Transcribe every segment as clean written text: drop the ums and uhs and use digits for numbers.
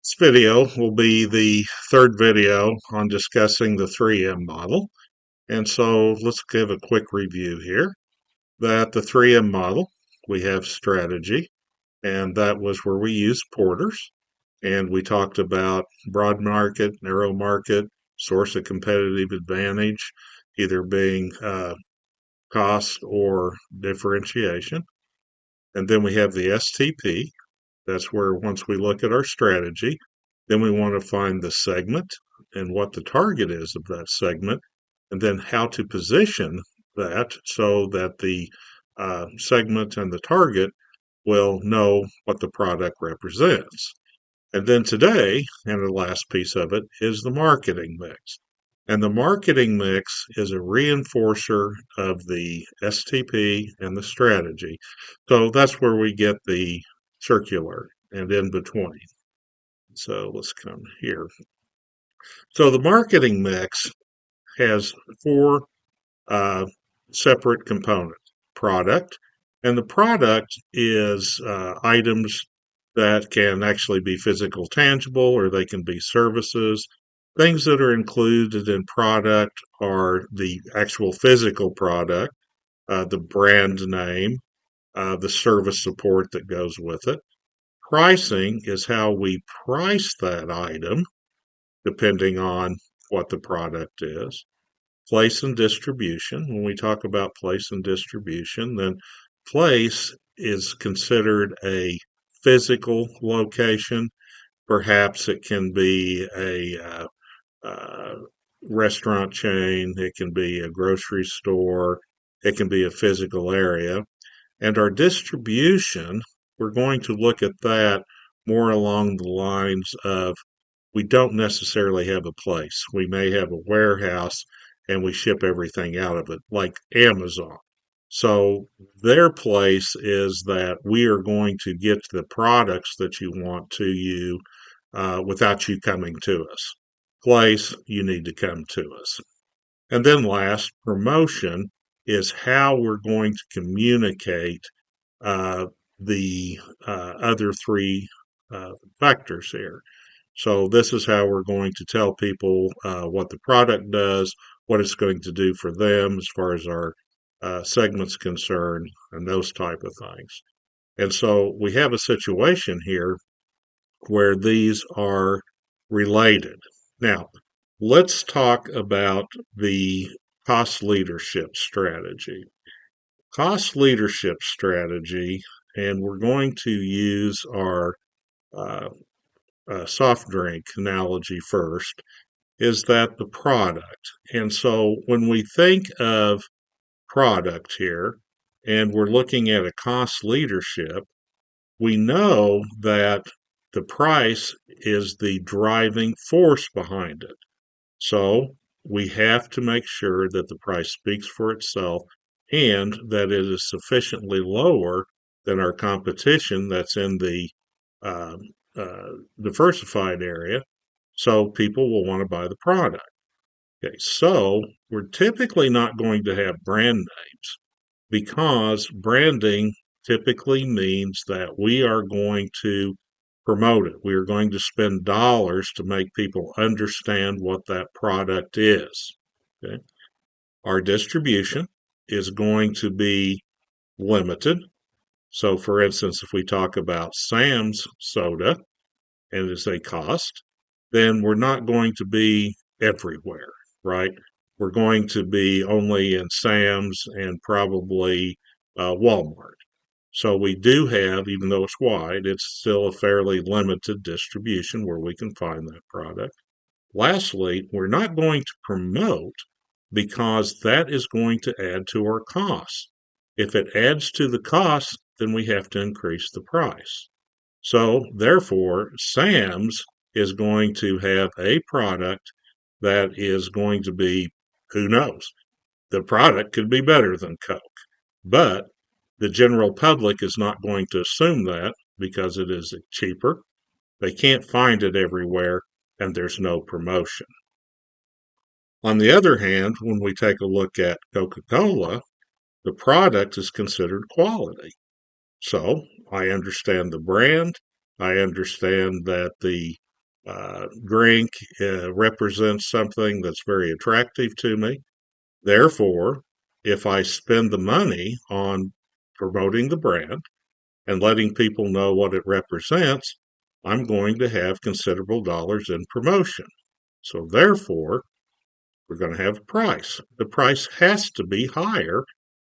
This video will be the third video on discussing the 3M model. And so let's give a quick review here. That the 3M model, we have strategy, and that was where we used Porter's. And we talked about broad market, narrow market, source of competitive advantage, either being cost or differentiation. And then we have the STP. That's where once we look at our strategy, then we want to find the segment and what the target is of that segment, and then how to position that so that the segment and the target will know what the product represents. And then today, and the last piece of it, is the marketing mix. And the marketing mix is a reinforcer of the STP and the strategy. So that's where we get the circular and in between. So let's come here. So the marketing mix has four separate components. Product, and the product is items that can actually be physical, tangible, or they can be services. Things that are included in product are the actual physical product, the brand name, the service support that goes with it. Pricing is how we price that item, depending on what the product is. Place and distribution. When we talk about place and distribution, then place is considered a physical location. Perhaps it can be a restaurant chain, it can be a grocery store, it can be a physical area. And our distribution, we're going to look at that more along the lines of we don't necessarily have a place. We may have a warehouse and we ship everything out of it, like Amazon. So their place is that we are going to get the products that you want to you without you coming to us. Place, you need to come to us. And then last, promotion is how we're going to communicate uh, the other three factors here. So this is how we're going to tell people what the product does, what it's going to do for them as far as our segment's concerned, and those type of things. And so we have a situation here where these are related. Now, let's talk about the cost leadership strategy. Cost leadership strategy, and we're going to use our uh, soft drink analogy first, is that the product. And so when we think of product here and we're looking at a cost leadership, we know that the price is the driving force behind it. So we have to make sure that the price speaks for itself and that it is sufficiently lower than our competition that's in the uh, diversified area, so people will want to buy the product. Okay, so we're typically not going to have brand names because branding typically means that we are going to promote it. We are going to spend dollars to make people understand what that product is. Okay? Our distribution is going to be limited. So, for instance, if we talk about Sam's soda and it's a cost, then we're not going to be everywhere, right? We're going to be only in Sam's and probably Walmart. So we do have, even though it's wide, it's still a fairly limited distribution where we can find that product. Lastly, we're not going to promote because that is going to add to our costs. If it adds to the cost, then we have to increase the price. So, therefore, Sam's is going to have a product that is going to be, who knows? The product could be better than Coke, but the general public is not going to assume that because it is cheaper. They can't find it everywhere, and there's no promotion. On the other hand, when we take a look at Coca Cola, the product is considered quality. So I understand the brand. I understand that the drink represents something that's very attractive to me. Therefore, if I spend the money on promoting the brand and letting people know what it represents, I'm going to have considerable dollars in promotion. So therefore, we're going to have a price. The price has to be higher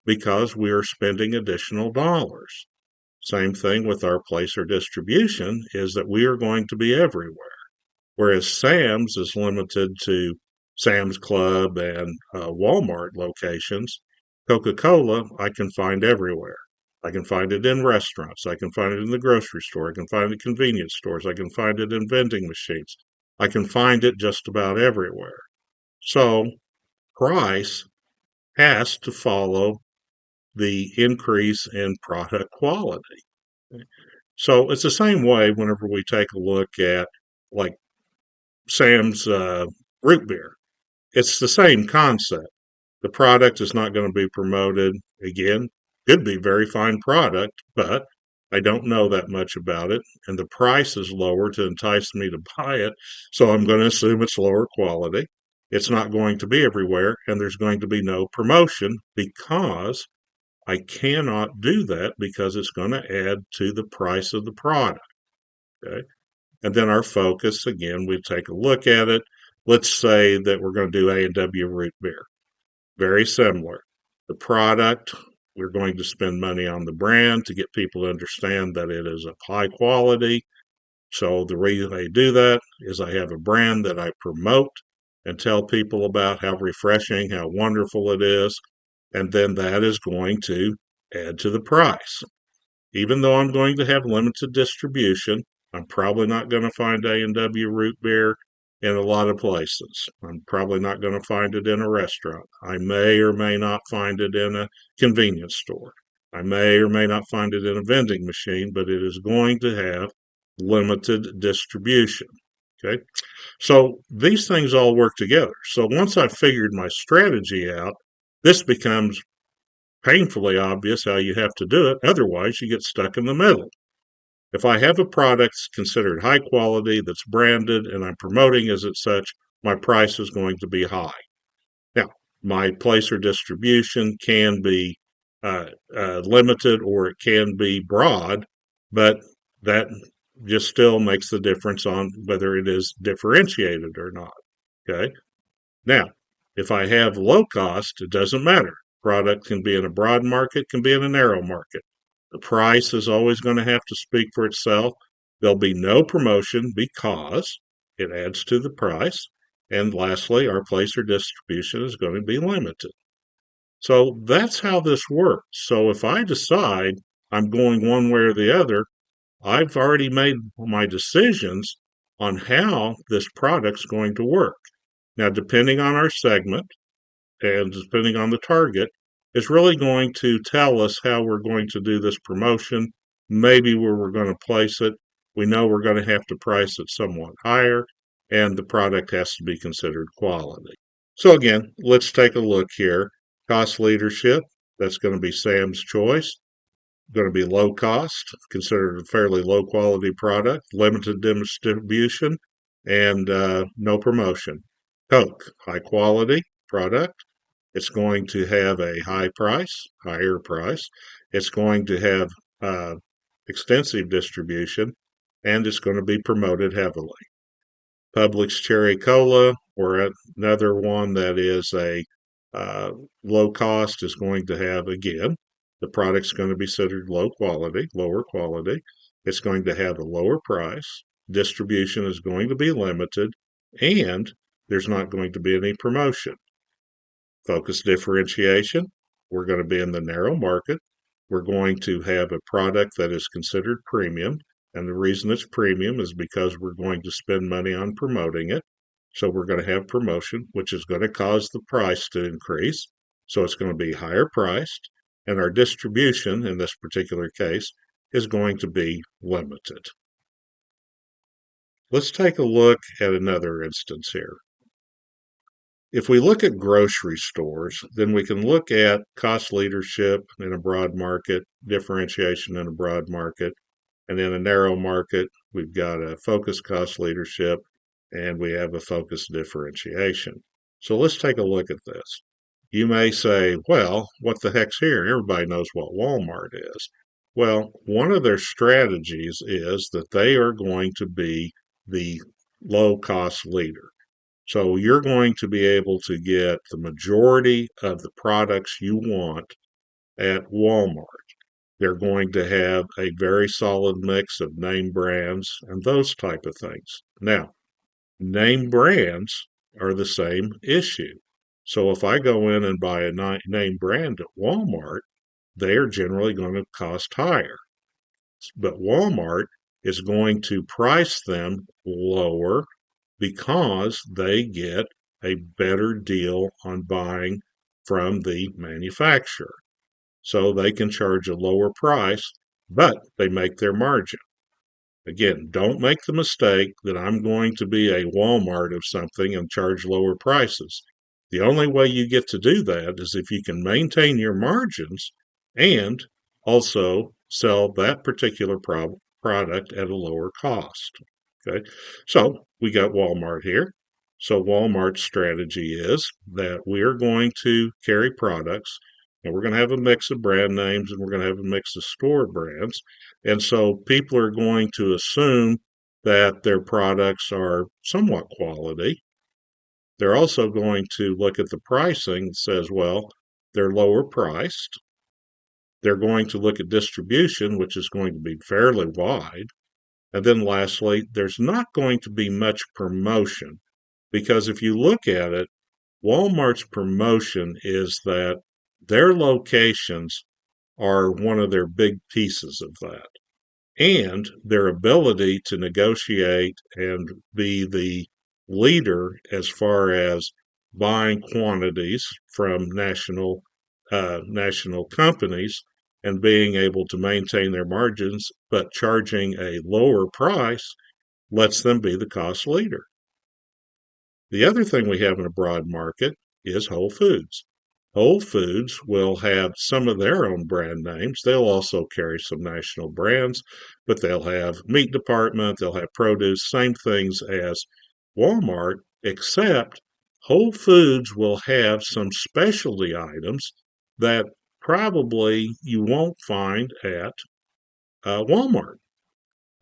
because we are spending additional dollars. Same thing with our place or distribution is that we are going to be everywhere. Whereas Sam's is limited to Sam's Club and Walmart locations, Coca-Cola I can find everywhere. I can find it in restaurants. I can find it in the grocery store. I can find it in convenience stores. I can find it in vending machines. I can find it just about everywhere. So price has to follow the increase in product quality. So it's the same way whenever we take a look at like Sam's root beer. It's the same concept. The product is not going to be promoted again. Could be very fine product, but I don't know that much about it, and the price is lower to entice me to buy it. So I'm going to assume it's lower quality. It's not going to be everywhere, and there's going to be no promotion because I cannot do that because it's going to add to the price of the product. Okay. And then our focus, again, we take a look at it. Let's say that we're going to do A&W root beer. Very similar. The product, we're going to spend money on the brand to get people to understand that it is of high quality. So the reason I do that is I have a brand that I promote and tell people about how refreshing, how wonderful it is. And then that is going to add to the price. Even though I'm going to have limited distribution, I'm probably not going to find A&W root beer in a lot of places. I'm probably not going to find it in a restaurant. I may or may not find it in a convenience store. I may or may not find it in a vending machine, but it is going to have limited distribution. Okay. So these things all work together. So once I've figured my strategy out, this becomes painfully obvious how you have to do it. Otherwise, you get stuck in the middle. If I have a product considered high quality that's branded and I'm promoting as such, my price is going to be high. Now, my place or distribution can be limited or it can be broad, but that just still makes the difference on whether it is differentiated or not. Okay. Now, if I have low cost, it doesn't matter. Product can be in a broad market, can be in a narrow market. The price is always going to have to speak for itself. There'll be no promotion because it adds to the price. And lastly, our place or distribution is going to be limited. So that's how this works. So if I decide I'm going one way or the other, I've already made my decisions on how this product's going to work. Now, depending on our segment and depending on the target, it's really going to tell us how we're going to do this promotion, maybe where we're going to place it. We know we're going to have to price it somewhat higher, and the product has to be considered quality. So, again, let's take a look here. Cost leadership, that's going to be Sam's Choice. Going to be low cost, considered a fairly low quality product, limited distribution, and no promotion. Coke, high quality product. It's going to have a high price, higher price. It's going to have extensive distribution, and it's going to be promoted heavily. Publix Cherry Cola, or another one that is a low cost, is going to have, again, the product's going to be considered low quality, lower quality. It's going to have a lower price. Distribution is going to be limited, and there's not going to be any promotion. Focus differentiation, we're going to be in the narrow market. We're going to have a product that is considered premium. And the reason it's premium is because we're going to spend money on promoting it. So we're going to have promotion, which is going to cause the price to increase. So it's going to be higher priced. And our distribution, in this particular case, is going to be limited. Let's take a look at another instance here. If we look at grocery stores, then we can look at cost leadership in a broad market, differentiation in a broad market, and in a narrow market, we've got a focus cost leadership, and we have a focus differentiation. So let's take a look at this. You may say, well, what the heck's here? Everybody knows what Walmart is. Well, one of their strategies is that they are going to be the low cost leader. So you're going to be able to get the majority of the products you want at Walmart. They're going to have a very solid mix of name brands and those type of things. Now, name brands are the same issue. So if I go in and buy a name brand at Walmart, they are generally going to cost higher. But Walmart is going to price them lower because they get a better deal on buying from the manufacturer. So they can charge a lower price, but they make their margin. Again, don't make the mistake that I'm going to be a Walmart of something and charge lower prices. The only way you get to do that is if you can maintain your margins and also sell that particular product at a lower cost. Okay, so we got Walmart here. So Walmart's strategy is that we are going to carry products and we're going to have a mix of brand names and we're going to have a mix of store brands. And so people are going to assume that their products are somewhat quality. They're also going to look at the pricing that says, well, they're lower priced. They're going to look at distribution, which is going to be fairly wide. And then lastly, there's not going to be much promotion because if you look at it, Walmart's promotion is that their locations are one of their big pieces of that. And their ability to negotiate and be the leader as far as buying quantities from national companies and being able to maintain their margins but charging a lower price lets them be the cost leader. The other thing we have in a broad market is Whole Foods. Whole Foods will have some of their own brand names. They'll also carry some national brands, but they'll have meat department, they'll have produce, same things as Walmart, except Whole Foods will have some specialty items that probably you won't find at Walmart.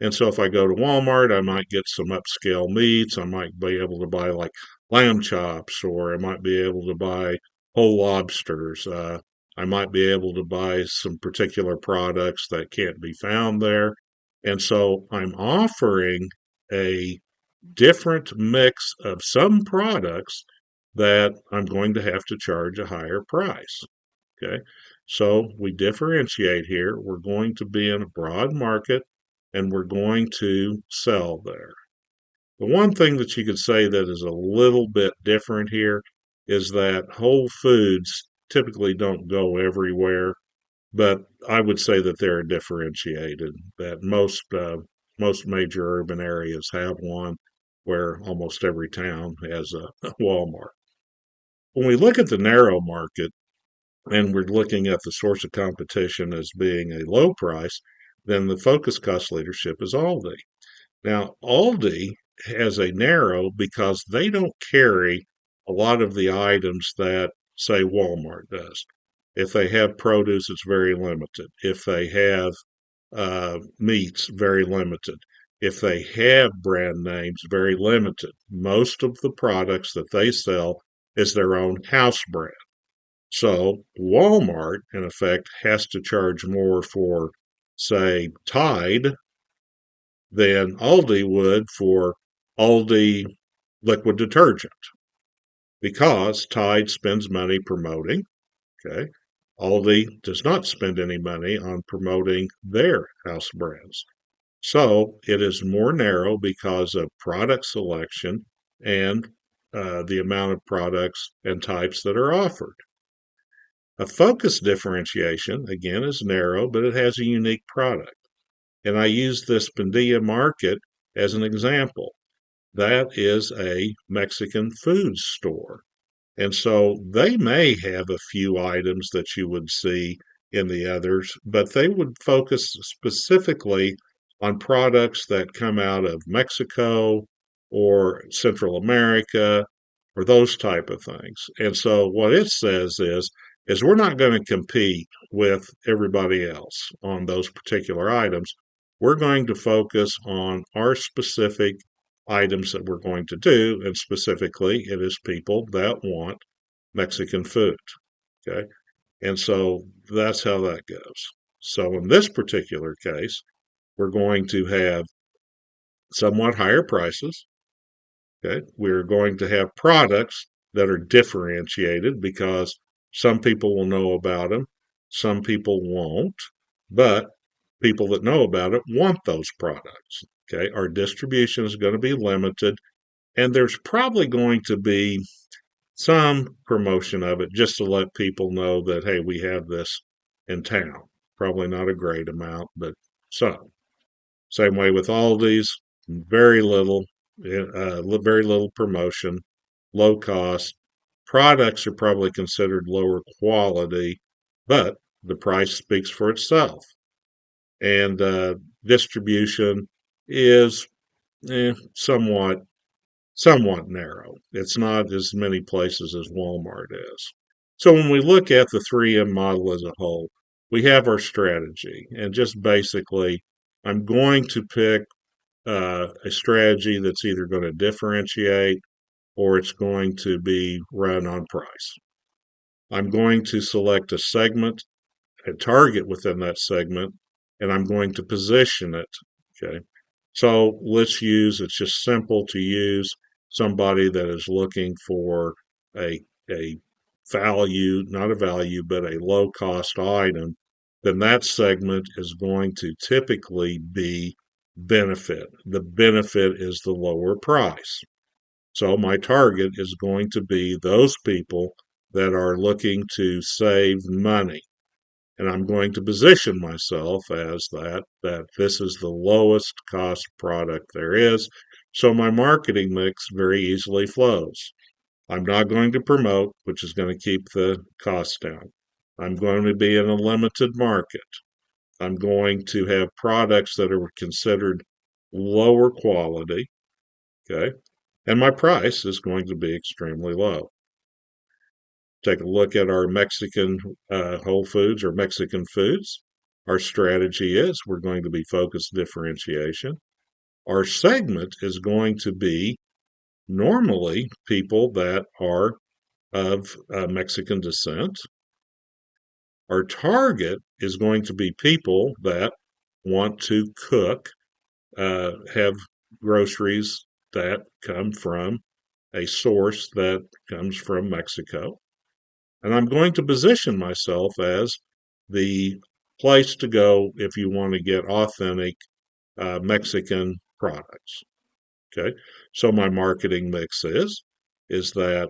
And so if I go to Walmart, I might get some upscale meats. I might be able to buy like lamb chops, or I might be able to buy whole lobsters. I might be able to buy some particular products that can't be found there. And so I'm offering a different mix of some products that I'm going to have to charge a higher price. Okay. So we differentiate here. We're going to be in a broad market and we're going to sell there. The one thing that you could say that is a little bit different here is that Whole Foods typically don't go everywhere, but I would say that they're differentiated, that most major urban areas have one where almost every town has a Walmart. When we look at the narrow market, and we're looking at the source of competition as being a low price, then the focus cost leadership is Aldi. Now, Aldi has a narrow because they don't carry a lot of the items that, say, Walmart does. If they have produce, it's very limited. If they have meats, very limited. If they have brand names, very limited. Most of the products that they sell is their own house brand. So Walmart, in effect, has to charge more for, say, Tide than Aldi would for Aldi liquid detergent because Tide spends money promoting. Okay. Aldi does not spend any money on promoting their house brands. So it is more narrow because of product selection and the amount of products and types that are offered. A focus differentiation, again, is narrow, but it has a unique product. And I use this Pandilla Market as an example. That is a Mexican food store. And so they may have a few items that you would see in the others, but they would focus specifically on products that come out of Mexico or Central America or those type of things. And so what it says is we're not going to compete with everybody else on those particular items. We're going to focus on our specific items that we're going to do, and specifically it is people that want Mexican food. Okay. And so that's how that goes. So in this particular case, we're going to have somewhat higher prices. Okay. We're going to have products that are differentiated because some people will know about them, some people won't, but people that know about it want those products. Okay. Our distribution is going to be limited, and there's probably going to be some promotion of it just to let people know that, hey, we have this in town. Probably not a great amount, but some. Same way with Aldi's, very little, very little promotion, low cost. Products are probably considered lower quality, but the price speaks for itself. And distribution is somewhat narrow. It's not as many places as Walmart is. So when we look at the 3M model as a whole, we have our strategy. And just basically, I'm going to pick a strategy that's either going to differentiate or it's going to be run on price. I'm going to select a segment, a target within that segment, and I'm going to position it. Okay. So let's use, it's just simple to use somebody that is looking for a value, not a value, but a low cost item, then that segment is going to typically be benefit. The benefit is the lower price. So my target is going to be those people that are looking to save money. And I'm going to position myself as that this is the lowest cost product there is. So my marketing mix very easily flows. I'm not going to promote, which is going to keep the costs down. I'm going to be in a limited market. I'm going to have products that are considered lower quality. Okay. And my price is going to be extremely low. Take a look at our Mexican Whole Foods or Mexican foods. Our strategy is we're going to be focused differentiation. Our segment is going to be normally people that are of Mexican descent. Our target is going to be people that want to cook, have groceries that come from a source that comes from Mexico. And I'm going to position myself as the place to go if you want to get authentic Mexican products. Okay. So my marketing mix is that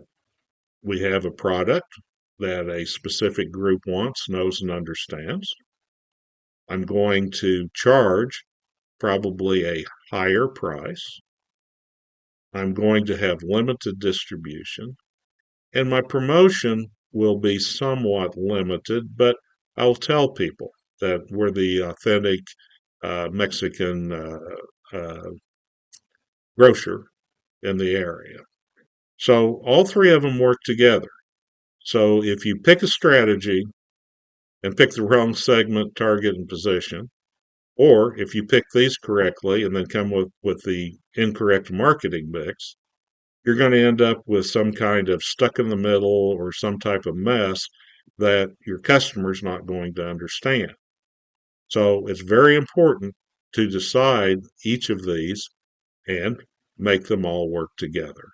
we have a product that a specific group wants, knows, and understands. I'm going to charge probably a higher price. I'm going to have limited distribution. And my promotion will be somewhat limited, but I'll tell people that we're the authentic Mexican grocer in the area. So all three of them work together. So if you pick a strategy and pick the wrong segment, target, and position, or if you pick these correctly and then come with the incorrect marketing mix, you're going to end up with some kind of stuck in the middle or some type of mess that your customer's not going to understand. So it's very important to decide each of these and make them all work together.